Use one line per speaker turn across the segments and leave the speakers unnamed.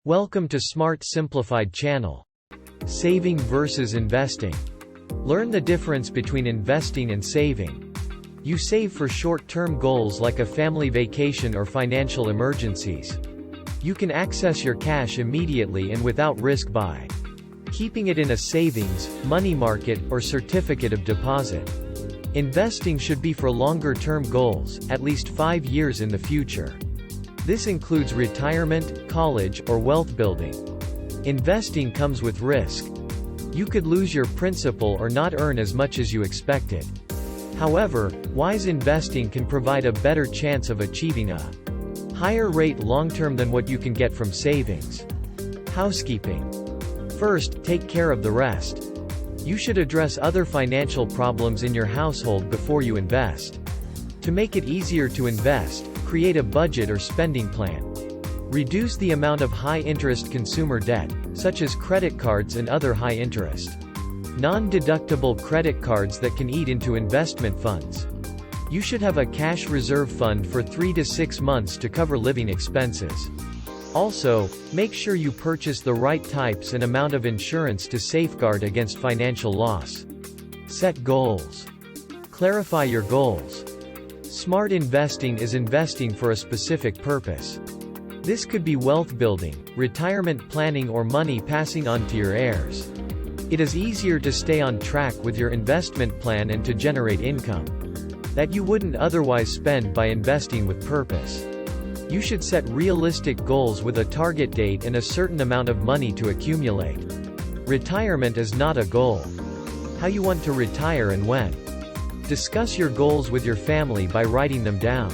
Welcome to Smart Simplified channel. Saving versus investing. Learn the difference between investing and saving. You save for short-term goals like a family vacation or financial emergencies. You can access your cash immediately and without risk by keeping it in a savings, money market, or certificate of deposit. Investing should be for longer-term goals, at least 5 years in the future. This includes retirement, college, or wealth building. Investing comes with risk. You could lose your principal or not earn as much as you expected. However, wise investing can provide a better chance of achieving a higher rate long-term than what you can get from savings. Housekeeping. First, take care of the rest. You should address other financial problems in your household before you invest. To make it easier to invest, create a budget or spending plan. Reduce the amount of high-interest consumer debt, such as credit cards and other high-interest, non-deductible credit cards that can eat into investment funds. You should have a cash reserve fund for 3 to 6 months to cover living expenses. Also, make sure you purchase the right types and amount of insurance to safeguard against financial loss. Set goals. Clarify your goals. Smart investing is investing for a specific purpose. This could be wealth building, retirement planning, or money passing on to your heirs. It is easier to stay on track with your investment plan and to generate income that you wouldn't otherwise spend by investing with purpose. You should set realistic goals with a target date and a certain amount of money to accumulate. Retirement is not a goal. How you want to retire and when. Discuss your goals with your family by writing them down.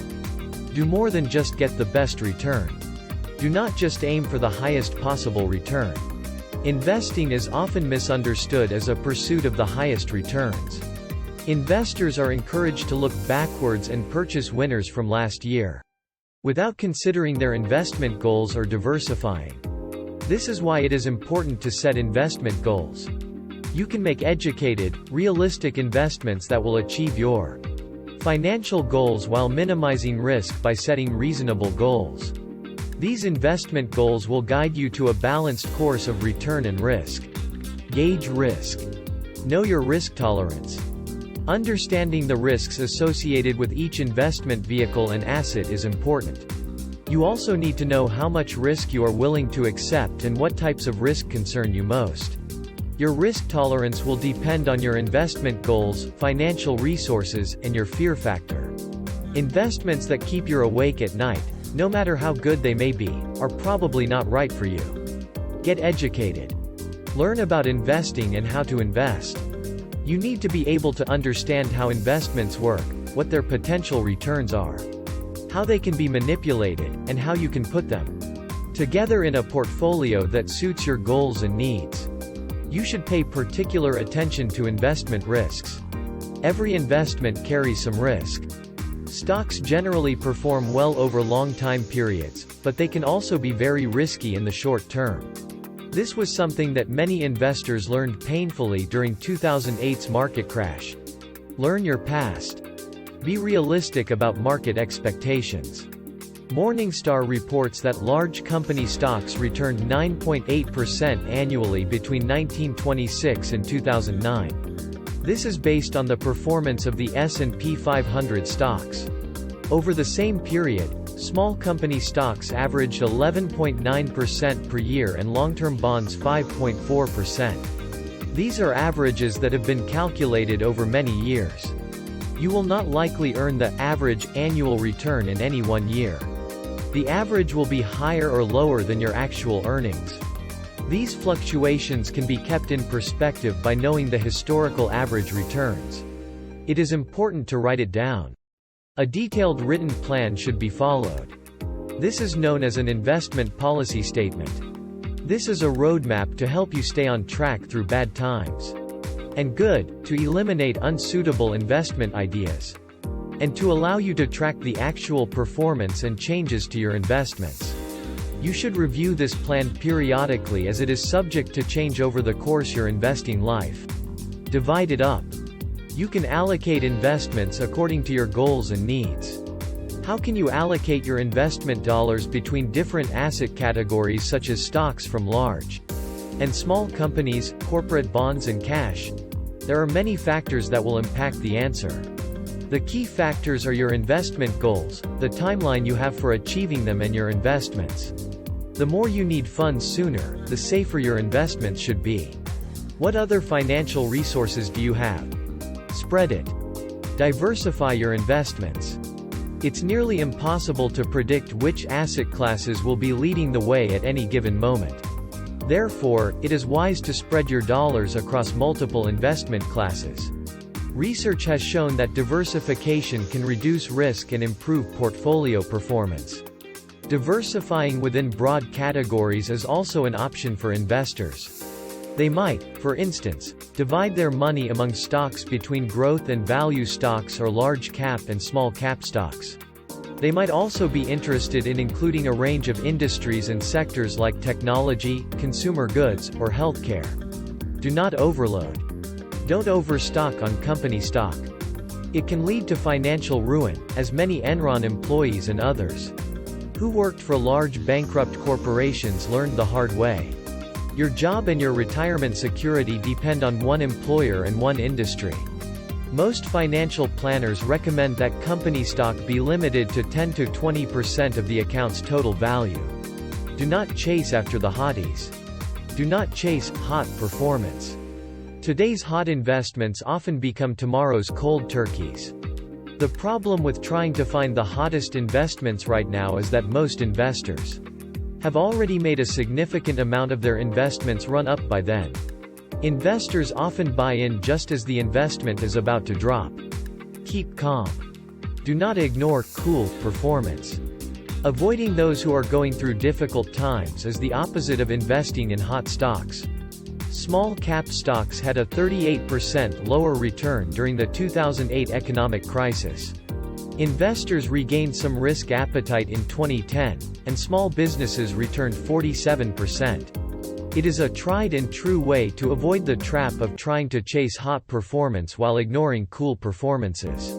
Do more than just get the best return. Do not just aim for the highest possible return. Investing is often misunderstood as a pursuit of the highest returns. Investors are encouraged to look backwards and purchase winners from last year, without considering their investment goals or diversifying. This is why it is important to set investment goals. You can make educated, realistic investments that will achieve your financial goals while minimizing risk by setting reasonable goals. These investment goals will guide you to a balanced course of return and risk. Gauge risk. Know your risk tolerance. Understanding the risks associated with each investment vehicle and asset is important. You also need to know how much risk you are willing to accept and what types of risk concern you most. Your risk tolerance will depend on your investment goals, financial resources, and your fear factor. Investments that keep you awake at night, no matter how good they may be, are probably not right for you. Get educated. Learn about investing and how to invest. You need to be able to understand how investments work, what their potential returns are, how they can be manipulated, and how you can put them together in a portfolio that suits your goals and needs. You should pay particular attention to investment risks. Every investment carries some risk. Stocks generally perform well over long time periods, but they can also be very risky in the short term. This was something that many investors learned painfully during 2008's market crash. Learn your past. Be realistic about market expectations. Morningstar reports that large company stocks returned 9.8% annually between 1926 and 2009. This is based on the performance of the S&P 500 stocks. Over the same period, small company stocks averaged 11.9% per year and long-term bonds 5.4%. These are averages that have been calculated over many years. You will not likely earn the average annual return in any one year. The average will be higher or lower than your actual earnings. These fluctuations can be kept in perspective by knowing the historical average returns. It is important to write it down. A detailed written plan should be followed. This is known as an investment policy statement. This is a roadmap to help you stay on track through bad times and good, to eliminate unsuitable investment ideas, and to allow you to track the actual performance and changes to your investments. You should review this plan periodically as it is subject to change over the course your investing life. Divide it up. You can allocate investments according to your goals and needs. How can you allocate your investment dollars between different asset categories such as stocks from large and small companies, corporate bonds and cash? There are many factors that will impact the answer. The key factors are your investment goals, the timeline you have for achieving them and your investments. The more you need funds sooner, the safer your investments should be. What other financial resources do you have? Spread it. Diversify your investments. It's nearly impossible to predict which asset classes will be leading the way at any given moment. Therefore, it is wise to spread your dollars across multiple investment classes. Research has shown that diversification can reduce risk and improve portfolio performance. Diversifying within broad categories is also an option for investors. They might, for instance, divide their money among stocks between growth and value stocks or large cap and small cap stocks. They might also be interested in including a range of industries and sectors like technology, consumer goods, or healthcare. Do not overload. Don't overstock on company stock. It can lead to financial ruin, as many Enron employees and others who worked for large bankrupt corporations learned the hard way. Your job and your retirement security depend on one employer and one industry. Most financial planners recommend that company stock be limited to 10 to 20% of the account's total value. Do not chase after the hotties. Do not chase hot performance. Today's hot investments often become tomorrow's cold turkeys. The problem with trying to find the hottest investments right now is that most investors have already made a significant amount of their investments run up by then. Investors often buy in just as the investment is about to drop. Keep calm. Do not ignore cool performance. Avoiding those who are going through difficult times is the opposite of investing in hot stocks. Small cap stocks had a 38% lower return during the 2008 economic crisis. Investors regained some risk appetite in 2010, and small businesses returned 47%. It is a tried and true way to avoid the trap of trying to chase hot performance while ignoring cool performances.